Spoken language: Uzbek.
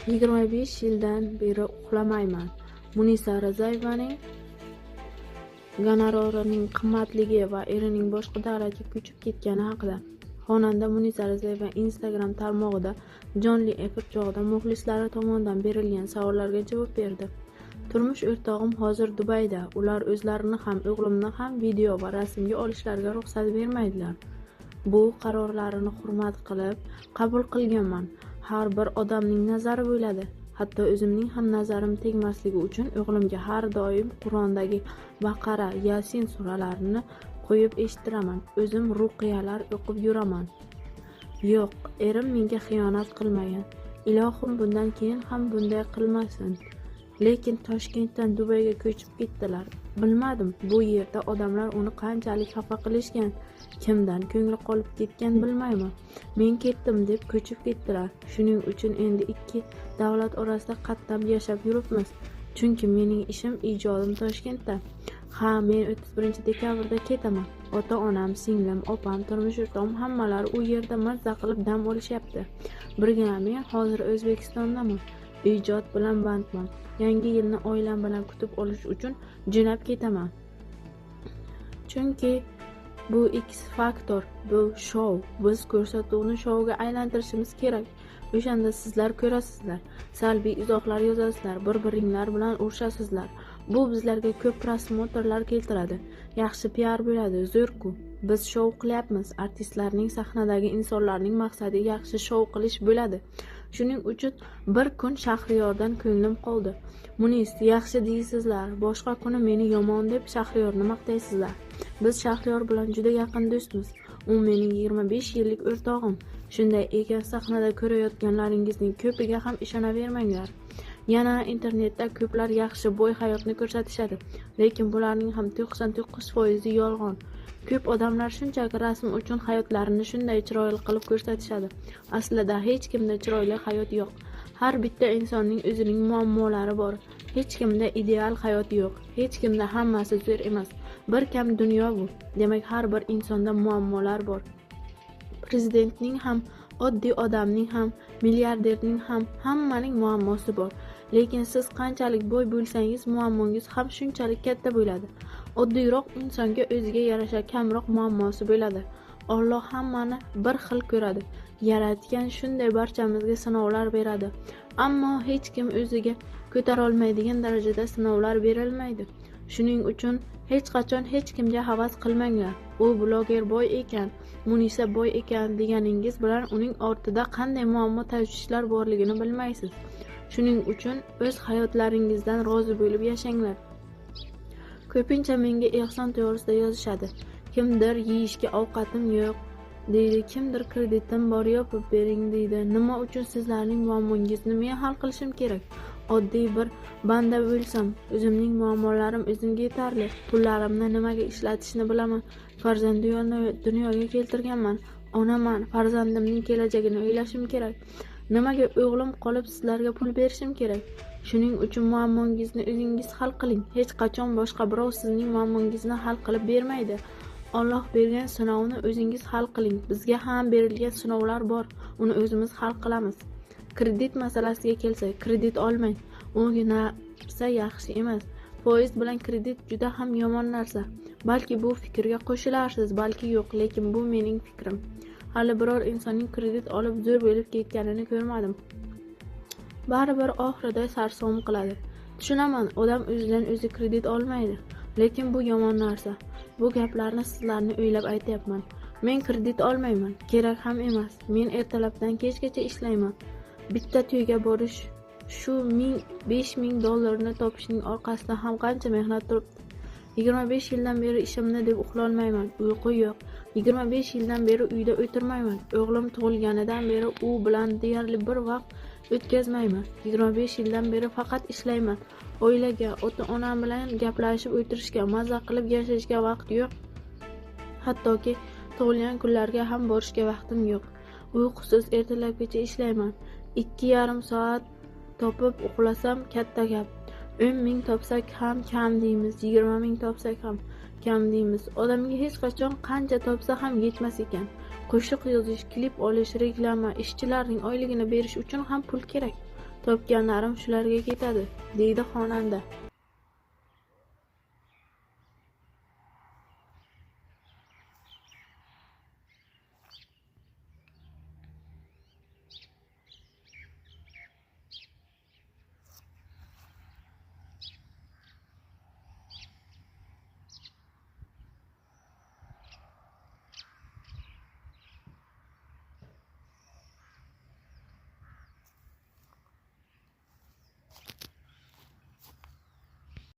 25 yildan beri uxlamayman. Munisa Rizayevaning gonorarining qimmatligi va erining boshqa davlatga ko'chib ketgani haqida. Xonanda Munisa Rizayeva Instagram tarmog'ida jonli efir chog'ida muxlislari tomonidan berilgan savollarga javob berdi. Turmush o'rtog'im hozir Dubayda. Ular o'zlarini ham, o'g'limni ham video va rasmga olishlariga ruxsat bermaydilar. Bu qarorlarini hurmat qilib qabul qilganman. Har bir odamning nazari bo'ladi. Hatto o'zimning ham nazarim tegmasligi uchun o'g'limga har doim Qur'ondagi Baqara, Yasin suralarini qo'yib eshittiraman. O'zim ruqiyalar o'qib yuraman. Yo'q, erim menga xiyonat qilmagan. Ilohim bundan keyin ham bunday qilmasin. Lekin Toshkentdan Dubayga ko'chib ketdilar. Bilmadim, bu yerda odamlar uni qanchalik xafa qilishgan, kimdan ko'ngli qolib ketgan bilmayman. Men ketdim deb ko'chib ketdilar. Shuning uchun endi ikki davlat orasida qatnab yashab yuribmiz. Chunki mening ishim, ijodim Toshkentda. Ha, men 31 dekabrda ketaman. Ota-onam, singlim, opam, turmush o'rtog'im hammalari u yerda mazza qilib dam olishyapti. Birgina men hozir O'zbekistondaman. Ijod bilan bandman. Yangi yilni oilam bilan kutib olish uchun jo'nab ketaman. Chunki bu X faktor, bu shou. Biz ko'rsatuvni shouga aylantirishimiz kerak. O'shanda sizlar ko'rasizlar, salbiy izohlar yozasizlar, bir-biringlar bilan urushasizlar. Bu bizlarga ko'p prosmotrlar keltiradi. Yaxshi PR bo'ladi, zo'r-ku. Biz shou qilyapmiz. Artistlarning, sahnadagi insonlarning maqsadi yaxshi shou qilish bo'ladi. Shuning uchun bir kun Shahriyordan ko'nglim qoldi. Munis, yaxshi deysizlar, boshqa kuni meni yomon deb Shahriyorni maqtaysizlar. Biz Shahriyor bilan juda yaqin do'stmiz. U mening 25 yillik o'rtog'im. Shunday ekan, sahnada ko'rayotganlaringizning ko'piga ham ishonavermanglar. Yana internetda ko'plar yaxshi boy hayotni ko'rsatishadi, lekin bularning ham 99% yolg'on. Ko'p odamlar shunchaki rasm uchun hayotlarini shunday chiroyli qilib ko'rsatishadi. Aslida hech kimda chiroyli hayot yo'q. Har bitta insonning o'zining muammolari bor. Hech kimda ideal hayot yo'q. Hech kimda hammasi zo'r emas. Bir kam dunyo bu. Demak, har bir insonda muammolar bor. Prezidentning ham, oddiy odamning ham, milliarderning ham hammaning muammosi bor. Lekin siz qanchalik boy bo'lsangiz, muammongiz ham shunchalik katta bo'ladi. Oddiyroq insonga o'ziga yarasha kamroq muammosi bo'ladi. Alloh hammani bir xil ko'radi. Yaratgan shunday barchamizga sinovlar beradi. Ammo hech kim o'ziga ko'tara olmaydigan darajada sinovlar berilmaydi. Shuning uchun hech qachon hech kimga havas qilmanglar. U bloger boy ekan, Munisa boy ekan deganingiz bilan uning ortida qanday muammo tashvishlar borligini bilmaysiz. Shuning uchun o'z hayotlaringizdan rozi bo'lib yashanglar. Ko'pincha menga ehson to'g'risida yozishadi. Kimdir yeyishga ovqatim yo'q deydi, kimdir kreditim bor, yopib bering deydi. Nima uchun sizlarning muammongizni men hal qilishim kerak? Oddiy bir banda bo'lsam, o'zimning muammolarim o'zimga yetarli. Pullarimni nimaga ishlatishni bilaman. Farzandni dunyoga keltirganman. Onaman, farzandimning kelajagini o'ylashim kerak. Nimaga o'g'lim qolib sizlarga pul berishim kerak? Shuning uchun muammongizni o'zingiz hal qiling. Hech qachon boshqa birov sizning muammongizni hal qilib bermaydi. Alloh bergan sinovni o'zingiz hal qiling. Bizga ham berilgan sinovlar bor. Uni o'zimiz hal qilamiz. Kredit masalasiga kelsak, kredit olmang. U narsa yaxshi emas. Foiz bilan kredit juda ham yomon narsa. Balki bu fikrga qo'shilarsiz, balki yo'q, lekin bu mening fikrim. Hali biror insonning kredit olib zo'r bo'lib ketganini ko'rmadim. Baribir oxirida sarson qiladi. Tushunaman, odam o'zidan o'zi kredit olmaydi, lekin bu yomon narsa. Bu gaplarni sizlarni o'ylab aytyapman. Men kredit olmayman, kerak ham emas. Men ertalabdan kechgacha ishlayman. Bitta to'yga borish shu $5000 topishning orqasida ham qancha mehnat turibdi. 25 yildan beri ishimni deb uxlolmayman. Uyqu yo'q. 25 yildan beri uyda o'tirmayman. O'g'lim tug'ilganidan beri u bilan deyarli bir vaqt o'tkazmayman. 25 yildan beri faqat ishlayman. Oilaga, ota-onam bilan gaplashib o'tirishga, mazza qilib yashashga vaqt yo'q. Hattoki tug'ilgan kunlarga ham borishga vaqtim yo'q. Uyqusiz ertalabgacha ishlayman. 2,5 soat topib uxlasam katta gap. 10,000 topsak ham kam deymiz, 20,000 topsak ham kam deymiz. Odamga hech qachon qancha topsa ham yetmas ekan. Qo'shiq yozish, klip olish, reklama, ishchilarning oyligini berish uchun ham pul kerak. Topganlarim shularga ketadi, deydi xonanda.